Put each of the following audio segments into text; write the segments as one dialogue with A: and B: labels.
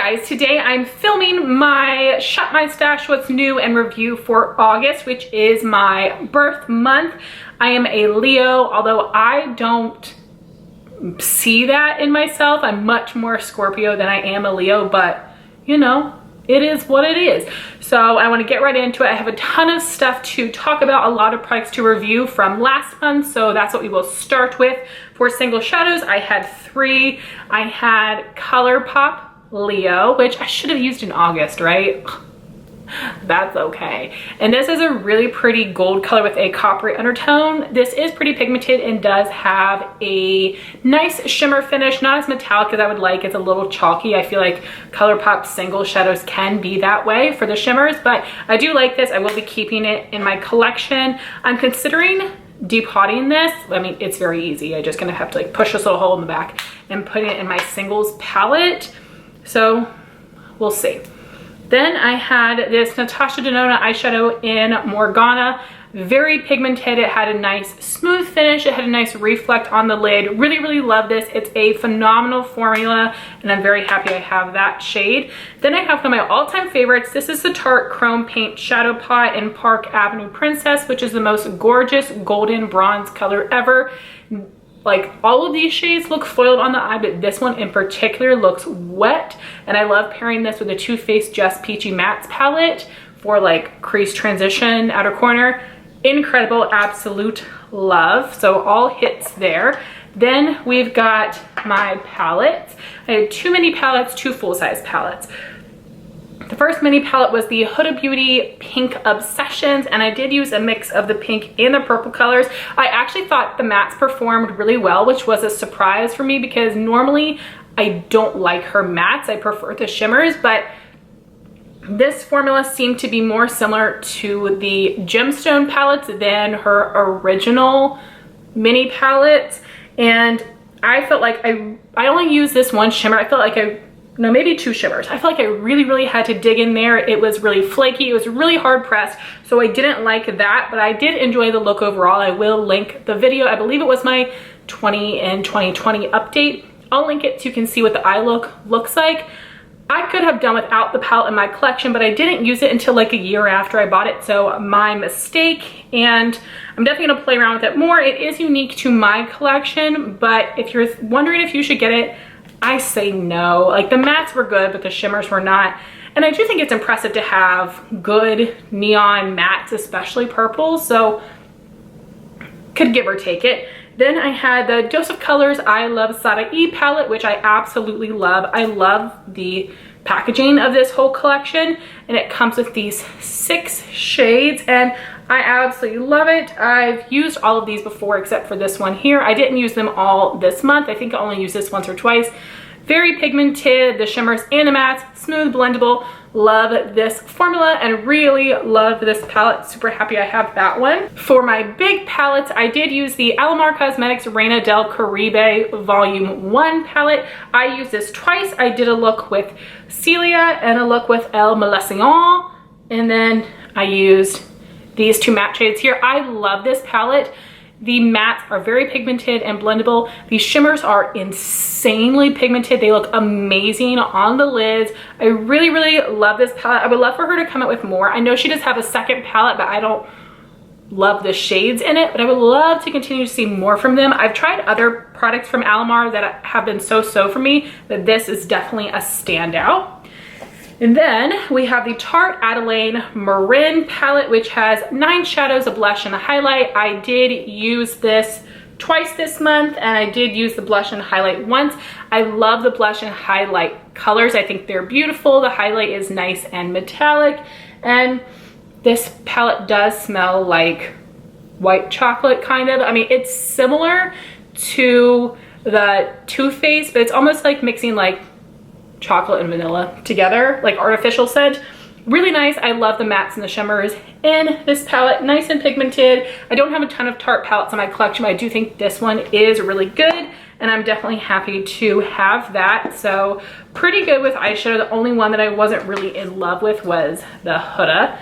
A: guys, today I'm filming my Shop My Stash What's New and review for August, which is my birth month. I am a Leo, although I don't see that in myself. I'm much more Scorpio than I am a Leo, but you know, it is what it is. So I want to get right into it. I have a ton of stuff to talk about, a lot of products to review from last month, so that's what we will start with. For single shadows, I had 3. I had ColourPop Leo, which I should have used in August, right? That's okay. And this is a really pretty gold color with a coppery undertone. This is pretty pigmented and does have a nice shimmer finish, not as metallic as I would like. It's a little chalky. I feel like ColourPop single shadows can be that way for the shimmers, but I do like this. I will be keeping it in my collection. I'm considering depotting this. I mean, it's very easy. I'm just gonna have to like push this little hole in the back and put it in my singles palette. So we'll see. Then I had this Natasha Denona eyeshadow in Morgana. Very pigmented. It had a nice smooth finish. It had a nice reflect on the lid. Really, really love this. It's a phenomenal formula and I'm very happy I have that shade. Then I have one of my all-time favorites. This is the Tarte Chrome Paint Shadow Pot in Park Avenue Princess, which is the most gorgeous golden bronze color ever. Like, all of these shades look foiled on the eye, but this one in particular looks wet. And I love pairing this with the Too Faced Just Peachy Mattes palette for like crease transition, outer corner. Incredible, absolute love. So all hits there. Then we've got my palettes. I had 2 mini palettes, 2 full-size palettes. The first mini palette was the Huda Beauty Pink Obsessions, and I did use a mix of the pink and the purple colors. I actually thought the mattes performed really well, which was a surprise for me because normally I don't like her mattes. I prefer the shimmers, but this formula seemed to be more similar to the Gemstone palettes than her original mini palettes. And I felt like I only used this one shimmer. I felt like no, maybe 2 shimmers. I feel like I really had to dig in there. It was really flaky. It was really hard pressed. So I didn't like that, but I did enjoy the look overall. I will link the video. I believe it was my 20 and 2020 update. I'll link it so you can see what the eye look looks like. I could have done without the palette in my collection, but I didn't use it until like a year after I bought it. So my mistake, and I'm definitely gonna play around with it more. It is unique to my collection, but if you're wondering if you should get it, I say no. Like, the mattes were good, but the shimmers were not. And I do think it's impressive to have good neon mattes, especially purple. So could give or take it. Then I had the Dose of Colors I Love Sada E palette, which I absolutely love. I love the packaging of this whole collection, and it comes with these 6 shades, and I absolutely love it. I've used all of these before except for this one here. I didn't use them all this month. I think I only used this once or twice. Very pigmented, the shimmers and the mattes, smooth, blendable. Love this formula and really love this palette. Super happy I have that one. For my big palettes, I did use the Alamar Cosmetics Reina del Caribe Volume 1 palette. I used this twice. I did a look with Celia and a look with El Malescion, and then I used these 2 matte shades here. I love this palette. The mattes are very pigmented and blendable. These shimmers are insanely pigmented. They look amazing on the lids. I really love this palette. I would love for her to come out with more. I know she does have a second palette, but I don't love the shades in it, but I would love to continue to see more from them. I've tried other products from Alamar that have been so for me, but this is definitely a standout. And then we have the Tarte Adelaine Marin palette, which has 9 shadows, a blush, and a highlight. I did use this twice this month, and I did use the blush and highlight once. I love the blush and highlight colors. I think they're beautiful. The highlight is nice and metallic, and this palette does smell like white chocolate, kind of. I mean, it's similar to the Too Faced, but it's almost like mixing like chocolate and vanilla together, like artificial scent. Really nice. I love the mattes and the shimmers in this palette. Nice and pigmented. I don't have a ton of Tarte palettes in my collection, but I do think this one is really good, and I'm definitely happy to have that. So pretty good with eyeshadow. The only one that I wasn't really in love with was the Huda.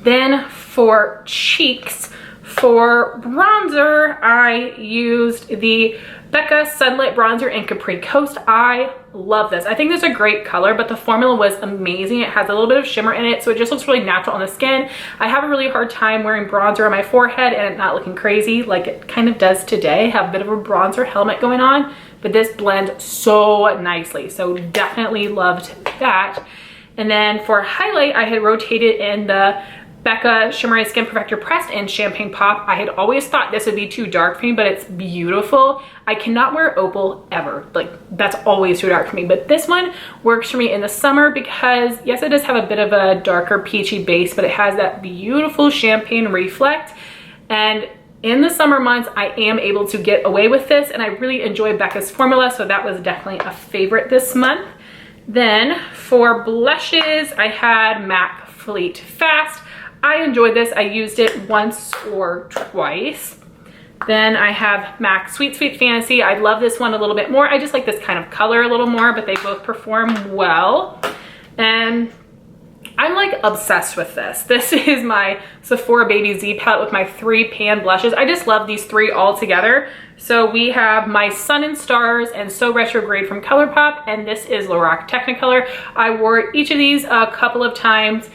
A: Then for cheeks, for bronzer, I used the Becca Sunlit Bronzer in Capri Coast. I love this. I think this is a great color, but the formula was amazing. It has a little bit of shimmer in it, so it just looks really natural on the skin. I have a really hard time wearing bronzer on my forehead and it not looking crazy like it kind of does today. I have a bit of a bronzer helmet going on, but this blends so nicely. So definitely loved that. And then for highlight, I had rotated in the Becca Shimmery Skin Perfector Pressed in Champagne Pop. I had always thought this would be too dark for me, but it's beautiful. I cannot wear opal ever. Like, that's always too dark for me. But this one works for me in the summer because, yes, it does have a bit of a darker peachy base, but it has that beautiful champagne reflect. And in the summer months, I am able to get away with this, and I really enjoy Becca's formula, so that was definitely a favorite this month. Then for blushes, I had MAC Fleet Fast. I enjoyed this. I used it once or twice. Then I have MAC Sweet Sweet Fantasy. I love this one a little bit more. I just like this kind of color a little more, but they both perform well. And I'm like obsessed with this. This is my Sephora Baby Z palette with my 3 pan blushes. I just love these 3 all together. So we have my Sun and Stars and So Retrograde from ColourPop, and this is Lorac Technicolor. I wore each of these a couple of times.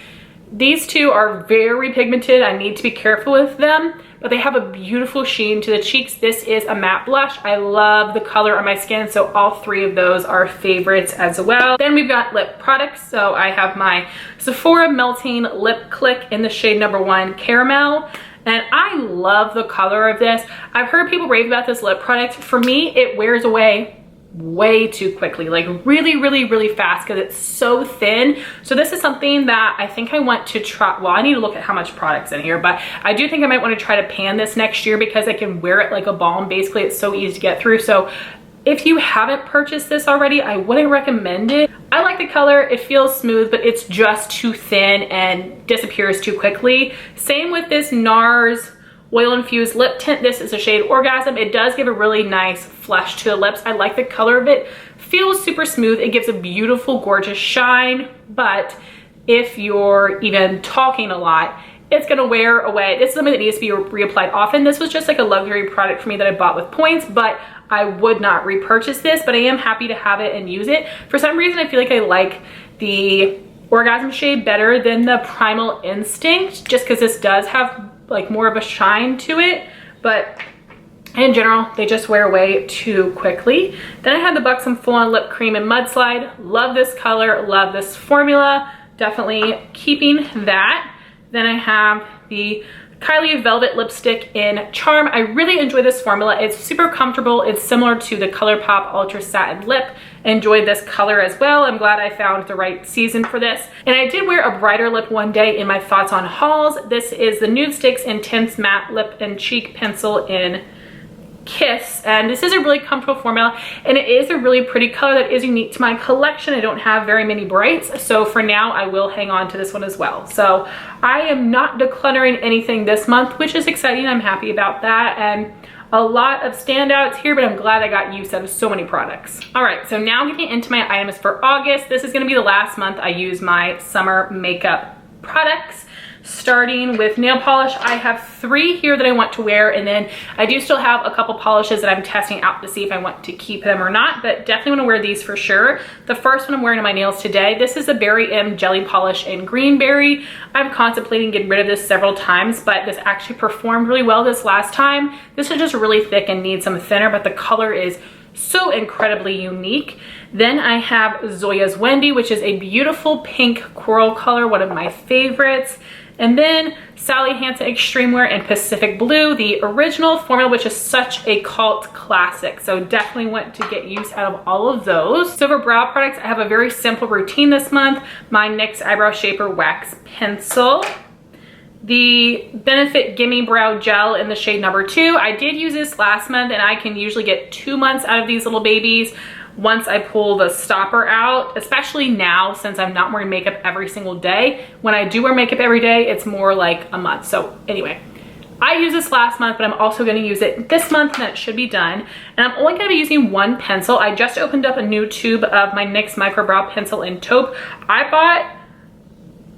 A: These 2 are very pigmented. I need to be careful with them, but they have a beautiful sheen to the cheeks. This is a matte blush. I love the color on my skin, so all 3 of those are favorites as well. Then we've got lip products. So I have my Sephora Melting Lip Click in the shade number 1 Caramel. And I love the color of this. I've heard people rave about this lip product. For me, it wears away way too quickly, like really fast, because it's so thin. So this is something that I think I want to try. Well, I need to look at how much product's in here, but I do think I might want to try to pan this next year because I can wear it like a balm. Basically, it's so easy to get through. So if you haven't purchased this already, I wouldn't recommend it. I like the color. It feels smooth, but it's just too thin and disappears too quickly. Same with this NARS Oil Infused Lip Tint. This is a shade Orgasm. It does give a really nice flesh to the lips. I like the color of it. Feels super smooth. It gives a beautiful, gorgeous shine, but if you're even talking a lot, it's gonna wear away. This is something that needs to be reapplied often. This was just like a luxury product for me that I bought with points, but I would not repurchase this, but I am happy to have it and use it. For some reason, I feel like I like the Orgasm shade better than the Primal Instinct, just because this does have like more of a shine to it, but in general, they just wear away too quickly. Then I had the Buxom Full On Lip Cream in Mudslide. Love this color, love this formula. Definitely keeping that. Then I have the Kylie Velvet Lipstick in Charm. I really enjoy this formula. It's super comfortable. It's similar to the ColourPop Ultra Satin Lip. Enjoyed this color as well. I'm glad I found the right season for this. And I did wear a brighter lip one day in my Thoughts on Hauls. This is the Nude Sticks Intense Matte Lip and Cheek Pencil in Kiss, and this is a really comfortable formula, and it is a really pretty color that is unique to my collection. I don't have very many brights, so for now I will hang on to this one as well. So I am not decluttering anything this month, which is exciting. I'm happy about that, and a lot of standouts here, but I'm glad I got use out of so many products. All right, so now getting into my items for August. This is gonna be the last month I use my summer makeup products. Starting with nail polish, I have 3 here that I want to wear, and then I do still have a couple polishes that I'm testing out to see if I want to keep them or not, but definitely want to wear these for sure. The first one I'm wearing on my nails today, this is a Berry M Jelly Polish in Greenberry. I'm contemplating getting rid of this several times, but this actually performed really well this last time. This is just really thick and needs some thinner, but the color is so incredibly unique. Then I have Zoya's Wendy, which is a beautiful pink coral color, one of my favorites. And then Sally Hansen Extreme Wear in Pacific Blue, the original formula, which is such a cult classic. So definitely want to get use out of all of those. So for brow products, I have a very simple routine this month. My NYX Eyebrow Shaper Wax Pencil. The Benefit Gimme Brow Gel in the shade number 2. I did use this last month, and I can usually get 2 months out of these little babies once I pull the stopper out, especially now since I'm not wearing makeup every single day. When I do wear makeup every day, it's more like a month. So anyway, I used this last month, but I'm also gonna use it this month, and that should be done. And I'm only gonna be using 1 pencil. I just opened up a new tube of my NYX Micro Brow Pencil in Taupe. I bought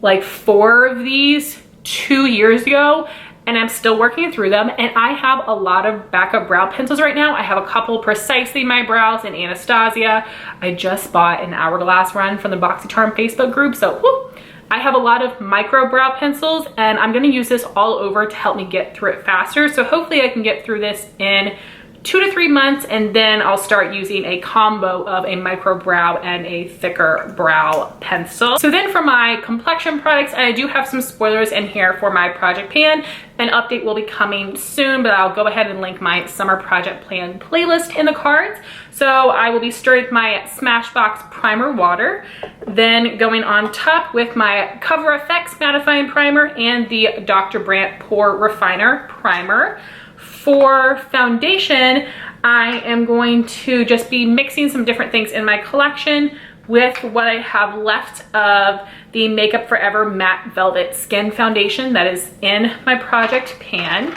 A: like 4 of these 2 years ago, and I'm still working through them. And I have a lot of backup brow pencils right now. I have a couple Precisely My Brows in Anastasia. I just bought an Hourglass Run from the BoxyCharm Facebook group, so whoo, I have a lot of micro brow pencils, and I'm gonna use this all over to help me get through it faster. So hopefully I can get through this in 2 to 3 months, and then I'll start using a combo of a micro brow and a thicker brow pencil. So then for my complexion products, I do have some spoilers in here for my project pan. An update will be coming soon, but I'll go ahead and link my summer project plan playlist in the cards. So I will be starting with my Smashbox Primer Water, then going on top with my Cover FX Mattifying Primer and the Dr. Brandt Pore Refiner Primer. For foundation, I am going to just be mixing some different things in my collection with what I have left of the Makeup Forever Matte Velvet Skin Foundation that is in my project pan.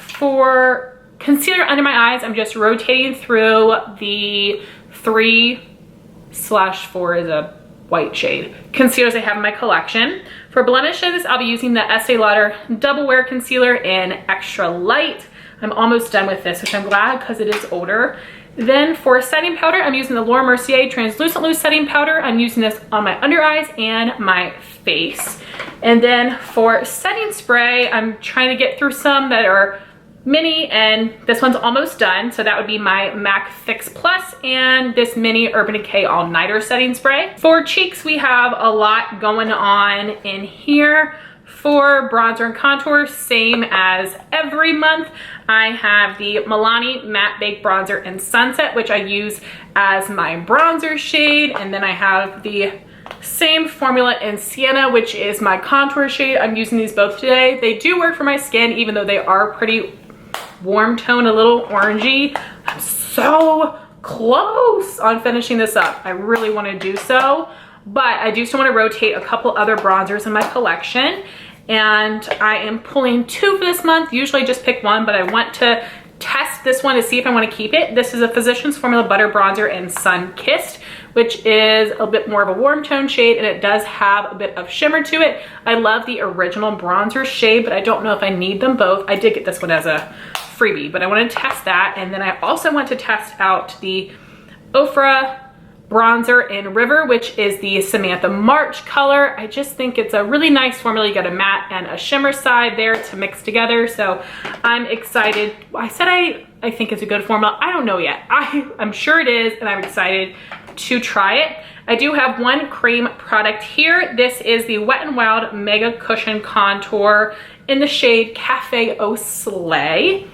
A: For concealer under my eyes, I'm just rotating through the 3/4 is a white shade concealers I have in my collection. For blemishes, I'll be using the Estee Lauder Double Wear Concealer in Extra Light. I'm almost done with this, which I'm glad because it is older. Then for setting powder, I'm using the Laura Mercier Translucent Loose Setting Powder. I'm using this on my under eyes and my face. And then for setting spray, I'm trying to get through some that are mini, and this one's almost done. So that would be my MAC Fix Plus and this mini Urban Decay All Nighter setting spray. For cheeks, we have a lot going on in here. For bronzer and contour, same as every month, I have the Milani Matte Baked Bronzer in Sunset, which I use as my bronzer shade. And then I have the same formula in Sienna, which is my contour shade. I'm using these both today. They do work for my skin, even though they are pretty warm tone, a little orangey. I'm so close on finishing this up. I really want to do so, but I do still want to rotate a couple other bronzers in my collection. And I am pulling 2 for this month. Usually I just pick one, but I want to test this one to see if I want to keep it. This is a Physicians Formula Butter Bronzer in Sun Kissed, which is a bit more of a warm tone shade, and it does have a bit of shimmer to it. I love the original bronzer shade, but I don't know if I need them both. I did get this one as a freebie, but I want to test that. And then I also want to test out the Ofra bronzer in River, which is the Samantha March color. I just think it's a really nice formula. You got a matte and a shimmer side there to mix together. So I'm excited. I said I think it's a good formula. I don't know yet. I'm sure it is, and I'm excited to try it. I do have one cream product here. This is the Wet n Wild Mega Cushion Contour in the shade Cafe Au Slay.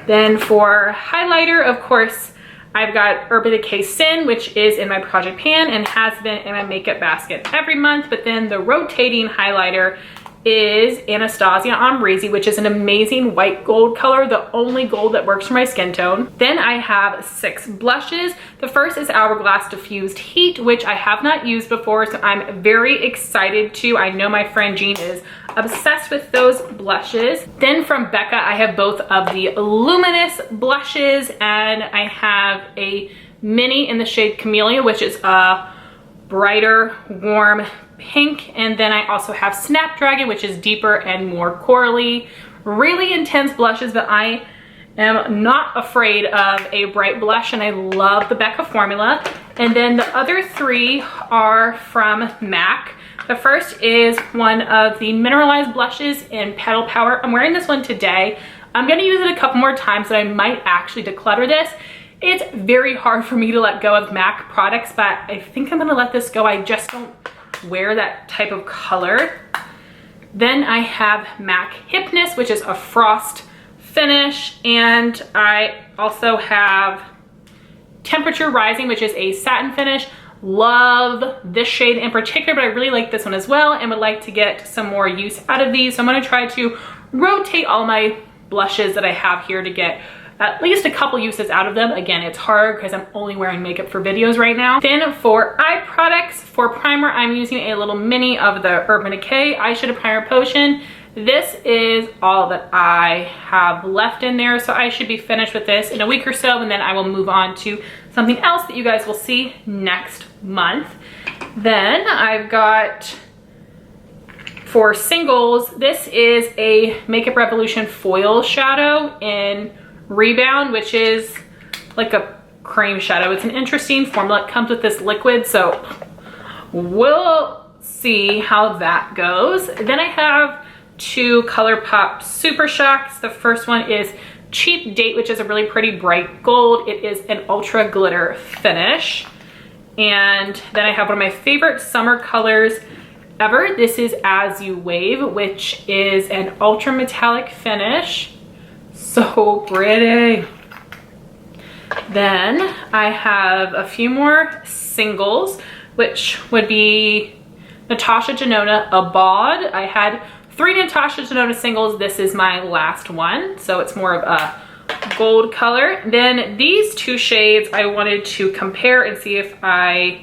A: Then for highlighter, of course, I've got Urban Decay Sin, which is in my project pan and has been in my makeup basket every month. But then the rotating highlighter is Anastasia Amrezy, which is an amazing white gold color, the only gold that works for my skin tone. Then I have 6 blushes. The first is Hourglass Diffused Heat, which I have not used before, so I'm very excited to. I know my friend Jean is obsessed with those blushes. Then from Becca, I have both of the Luminous blushes, and I have a mini in the shade Camellia, which is a brighter, warm pink. And then I also have Snapdragon, which is deeper and more corally. Really intense blushes, but I am not afraid of a bright blush, and I love the Becca formula. And then the other 3 are from MAC. The first is one of the Mineralize blushes in Petal Power. I'm wearing this one today. I'm gonna use it a couple more times, so I might actually declutter this. It's very hard for me to let go of MAC products, but I think I'm gonna let this go. I just don't wear that type of color. Then I have MAC Hypness, which is a frost finish, and I also have Temperature Rising, which is a satin finish. Love this shade in particular, but I really like this one as well and would like to get some more use out of these. So I'm going to try to rotate all my blushes that I have here to get at least a couple uses out of them. Again, it's hard because I'm only wearing makeup for videos right now. Then for eye products, for primer, I'm using a little mini of the Urban Decay Eyeshadow Primer Potion. This is all that I have left in there, so I should be finished with this in a week or so, and then I will move on to something else that you guys will see next month. Then I've got for singles, this is a Makeup Revolution foil shadow in Rebound, which is like a cream shadow. It's an interesting formula. It comes with this liquid, so we'll see how that goes. Then I have two ColourPop Super Shocks. The first one is Cheap Date, which is a really pretty bright gold. It is an ultra glitter finish. And then I have one of my favorite summer colors ever. This is As You Wave, which is an ultra metallic finish. So pretty. Then I have a few more singles, which would be Natasha Denona Abad. I had 3 Natasha Denona singles. This is my last one, so it's more of a gold color. Then these 2 shades I wanted to compare and see if I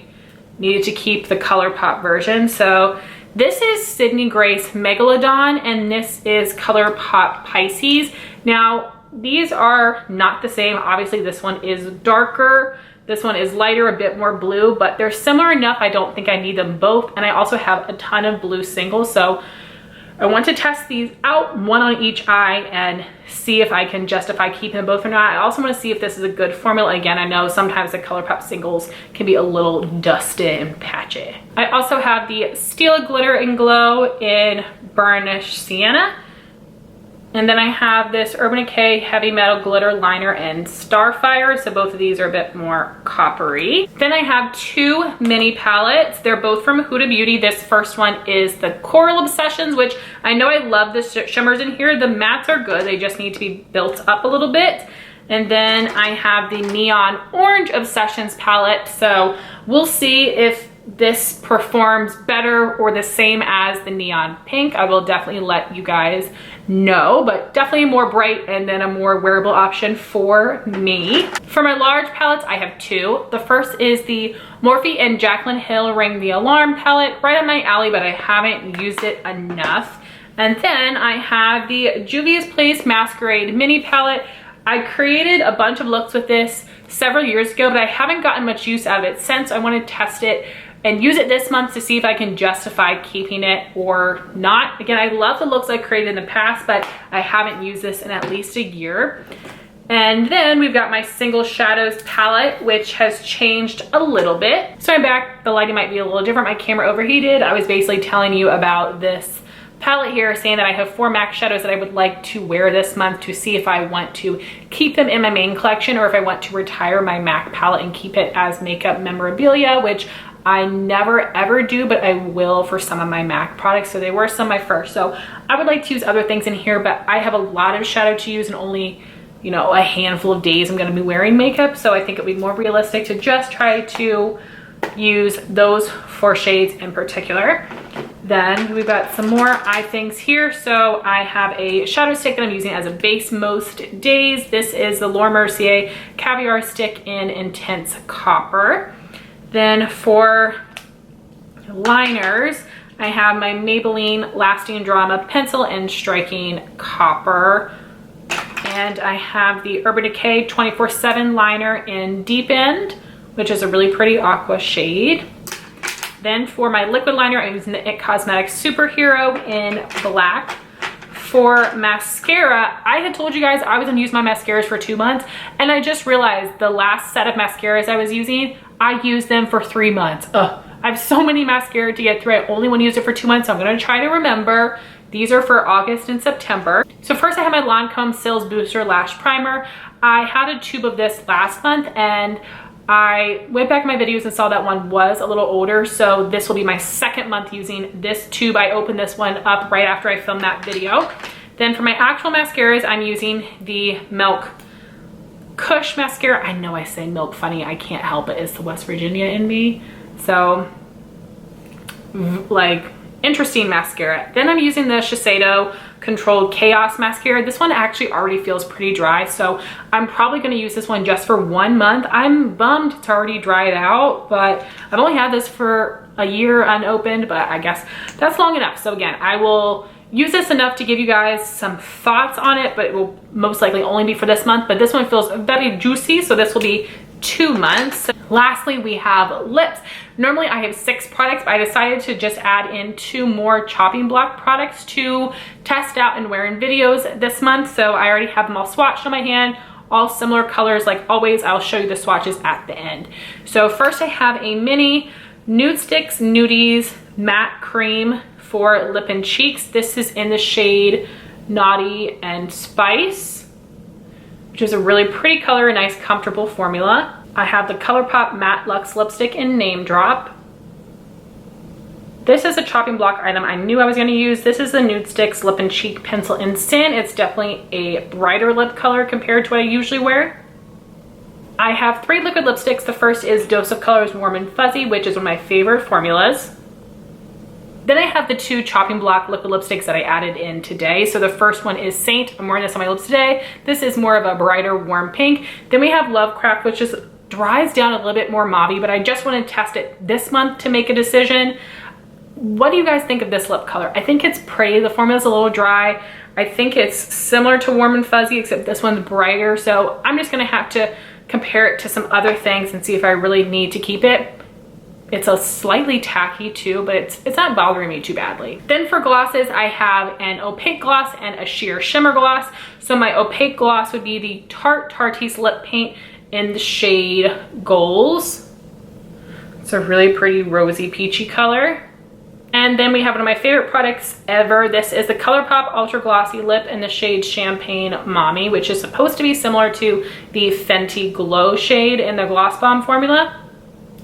A: needed to keep the ColourPop version. So this is Sydney Grace Megalodon, and this is ColourPop Pisces. Now, these are not the same. Obviously, this one is darker. This one is lighter, a bit more blue, but they're similar enough. I don't think I need them both. And I also have a ton of blue singles. So I want to test these out, one on each eye, and see if I can justify keeping them both or not. I also want to see if this is a good formula. Again, I know sometimes the ColourPop singles can be a little dusty and patchy. I also have the Steel Glitter and Glow in Burnished Sienna. And then I have this Urban Decay Heavy Metal Glitter Liner in Starfire. So both of these are a bit more coppery. Then I have 2 mini palettes. They're both from Huda Beauty. This first one is the Coral Obsessions, which I know I love the shimmers in here. The mattes are good. They just need to be built up a little bit. And then I have the Neon Orange Obsessions palette. So we'll see if this performs better or the same as the Neon Pink. I will definitely let you guys know, but definitely more bright and then a more wearable option for me. For my large palettes, I have 2. The first is the Morphe and Jaclyn Hill Ring the Alarm palette, right up my alley, but I haven't used it enough. And then I have the Juvia's Place Masquerade mini palette. I created a bunch of looks with this several years ago, but I haven't gotten much use out of it since. I want to test it and use it this month to see if I can justify keeping it or not. Again, I love the looks I created in the past, but I haven't used this in at least a year. And then we've got my Single Shadows palette, which has changed a little bit. So I'm back. The lighting might be a little different. My camera overheated. I was basically telling you about this palette here, saying that I have 4 MAC shadows that I would like to wear this month to see if I want to keep them in my main collection or if I want to retire my MAC palette and keep it as makeup memorabilia, which I never ever do, but I will for some of my MAC products. So they were some of my first. So I would like to use other things in here, but I have a lot of shadow to use and only, you know, a handful of days I'm gonna be wearing makeup. So I think it would be more realistic to just try to use those 4 shades in particular. Then we've got some more eye things here. So I have a shadow stick that I'm using as a base most days. This is the Laura Mercier Caviar Stick in Intense Copper. Then for liners, I have my Maybelline Lasting Drama Pencil in Striking Copper. And I have the Urban Decay 24/7 liner in Deep End, which is a really pretty aqua shade. Then for my liquid liner, I'm using the IT Cosmetics Superhero in Black. For mascara, I had told you guys I was gonna use my mascaras for 2 months, and I just realized the last set of mascaras I was using, I used them for 3 months. Ugh, I have so many mascara to get through. I only want to use it for 2 months, so I'm gonna try to remember. These are for August and September. So first I have my Lancome Sills Booster Lash Primer. I had a tube of this last month, and I went back in my videos and saw that one was a little older, so this will be my 2nd month using this tube. I opened this one up right after I filmed that video. Then for my actual mascaras, I'm using the Milk Kush mascara. I know I say milk funny, I can't help it, it's the West Virginia in me. So, like, interesting mascara. Then I'm using the Shiseido Controlled Chaos mascara. This one actually already feels pretty dry, so I'm probably going to use this one just for 1 month. I'm bummed it's already dried out, but I've only had this for a year unopened, but I guess that's long enough. So again, I will use this enough to give you guys some thoughts on it, but it will most likely only be for this month. But this one feels very juicy, so this will be 2 months. Lastly, we have lips. Normally I have 6 products, but I decided to just add in 2 more chopping block products to test out and wear in videos this month. So I already have them all swatched on my hand, all similar colors. Like always, I'll show you the swatches at the end. So first I have a mini Nude Sticks Nudies Matte Cream for lip and cheeks. This is in the shade Naughty and Spice, which is a really pretty color, a nice comfortable formula. I have the ColourPop Matte Luxe Lipstick in Name Drop. This is a chopping block item I knew I was going to use. This is the Nude Sticks Lip and Cheek Pencil in Sin. It's definitely a brighter lip color compared to what I usually wear. I have 3 liquid lipsticks. The first is Dose of Colors Warm and Fuzzy, which is one of my favorite formulas. Then I have the 2 chopping block liquid lipsticks that I added in today. So the first one is Saint. I'm wearing this on my lips today. This is more of a brighter warm pink. Then we have Lovecraft, which just dries down a little bit more mauve-y, but I just want to test it this month to make a decision. What do you guys think of this lip color? I think it's pretty. The formula's a little dry. I think it's similar to Warm and Fuzzy, except this one's brighter. So I'm just gonna have to compare it to some other things and see if I really need to keep it. It's a slightly tacky too, but it's not bothering me too badly. Then for glosses, I have an opaque gloss and a sheer shimmer gloss. So my opaque gloss would be the Tarte's Lip Paint in the shade Goals. It's a really pretty rosy peachy color. And then we have one of my favorite products ever. This is the ColourPop Ultra Glossy Lip in the shade Champagne Mommy, which is supposed to be similar to the Fenty Glow shade in the Gloss Bomb formula.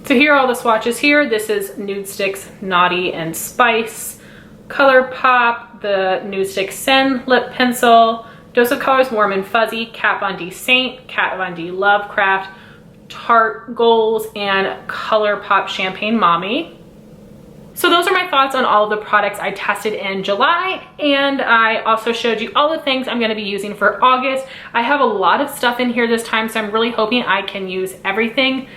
A: So here are all the swatches here. This is Nude Sticks Naughty and Spice, ColourPop, the Nude Sticks Sin Lip Pencil, Dose of Colors Warm and Fuzzy, Kat Von D Saint, Kat Von D Lovecraft, Tarte Goals, and ColourPop Champagne Mommy. So those are my thoughts on all of the products I tested in July, and I also showed you all the things I'm going to be using for August. I have a lot of stuff in here this time, so I'm really hoping I can use everything.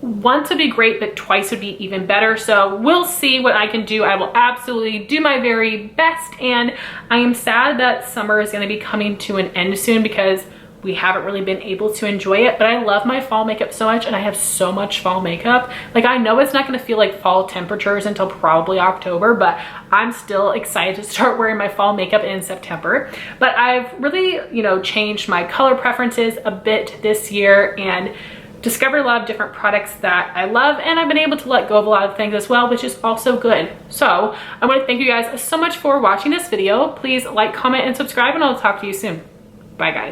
A: Once would be great, but twice would be even better. So we'll see what I can do. I will absolutely do my very best, and I am sad that summer is going to be coming to an end soon because we haven't really been able to enjoy it. But I love my fall makeup so much, and I have so much fall makeup. Like, I know it's not going to feel like fall temperatures until probably October, but I'm still excited to start wearing my fall makeup in September. But I've really, you know, changed my color preferences a bit this year and discovered a lot of different products that I love, and I've been able to let go of a lot of things as well, which is also good. So I want to thank you guys so much for watching this video. Please like, comment, and subscribe, and I'll talk to you soon. Bye guys.